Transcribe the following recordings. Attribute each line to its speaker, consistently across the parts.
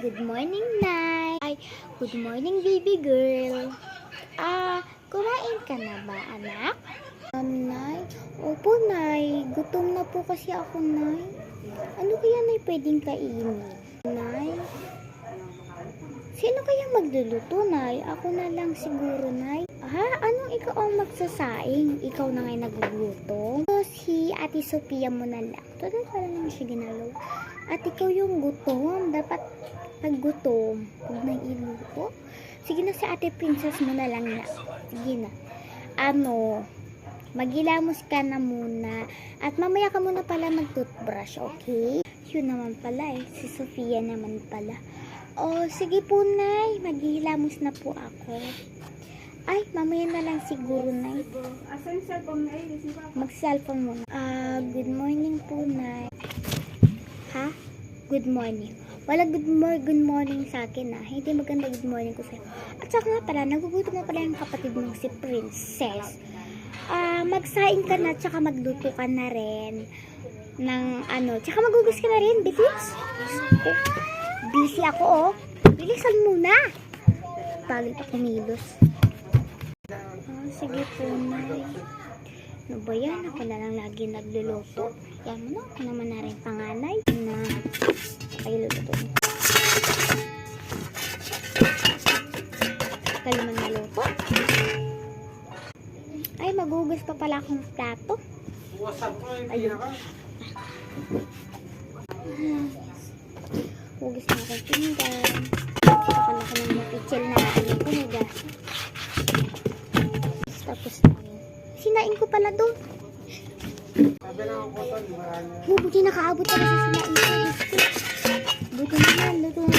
Speaker 1: Good morning, Nay. Ay, good morning, baby girl. Kumain ka na ba, anak? Nay? Opo, Nay. Gutom na po kasi ako, Nay. Ano kaya, Nay, pwedeng kainin? Nay? Sino kaya magluluto, Nay? Ako na lang siguro, Nay. Anong ikaw ang magsasaing? Ikaw na nga nagluluto? Si Ate Sophia mo na lang. Total pala naman siya ginalaw. At ikaw yung gutom. Dapat pag gutom, huwag nang iluto. Sige na, si Ate Princess mo na lang na. Sige na. Maghilamos ka na muna. At mamaya ka muna pala mag-toothbrush, okay? Yun naman pala si Sophia naman pala. Sige po, Nay. Maghihilamos na po ako. Ay, mamaya na lang siguro, Nay.
Speaker 2: Asan cellphone na
Speaker 1: Mag-cellphone muna. Good morning po, Nay. Ha? Good morning. Wala good morning sa akin, Hindi maganda good morning ko sa'yo. At saka nga pala, nagugutom na pala yung kapatid mong si Princess. Magsaing ka na, tsaka magluto ka na rin. Tsaka magugas ka na rin, bilis. Busy ako, Bilisan muna. Pagod ako kumilos. Sige po, Nay. Ano ba yan? Ako na lang lagi nagluluto. Yan mo na. Ako naman na rin panganay na kayo luto. Kayo naman naluto. Ay, magugas pa pala akong plato. Ayun. Hugas na akong pinggan. Saka na ko ng mapichel na hugas. Tapos sinain ko pala doon. Buti nakaabot pala sa sinain ko. Buti naman, luto ko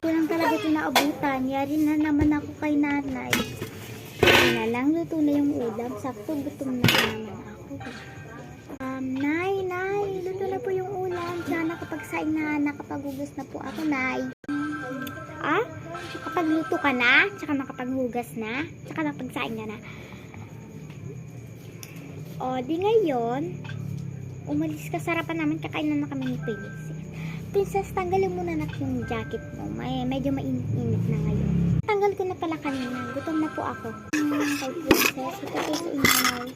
Speaker 1: ko lang talaga ito naabutan. Yari na naman ako kay nanay. Yari na lang, luto na yung ulam. Sakto, gutom na naman ako. Nay, luto na po yung ulam. Sana nakapagsaing na, nakapaghugas na po ako, Nay. Kapag luto ka na, tsaka nakapaghugas na, tsaka nakapagsaing ka na. Di ngayon, umalis ka sa harapan namin, kakain na kami ni Princess. Princess, tanggalin mo na yung jacket mo. Medyo mainit na ngayon. Tanggal ko na pala kanina. Gutom na po ako. Kay Princess, ito po sa inyo, Nay.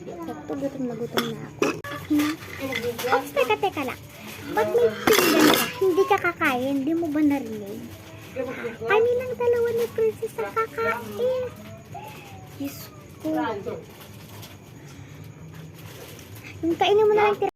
Speaker 1: Ito, gutom na ako. Teka lang. Ba't may pinggan ka? Hindi ka kakain? Hindi mo ba narinig? Kanilang dalawa ni Princess ang kakain. Diyos ko. Yung kainin mo na lang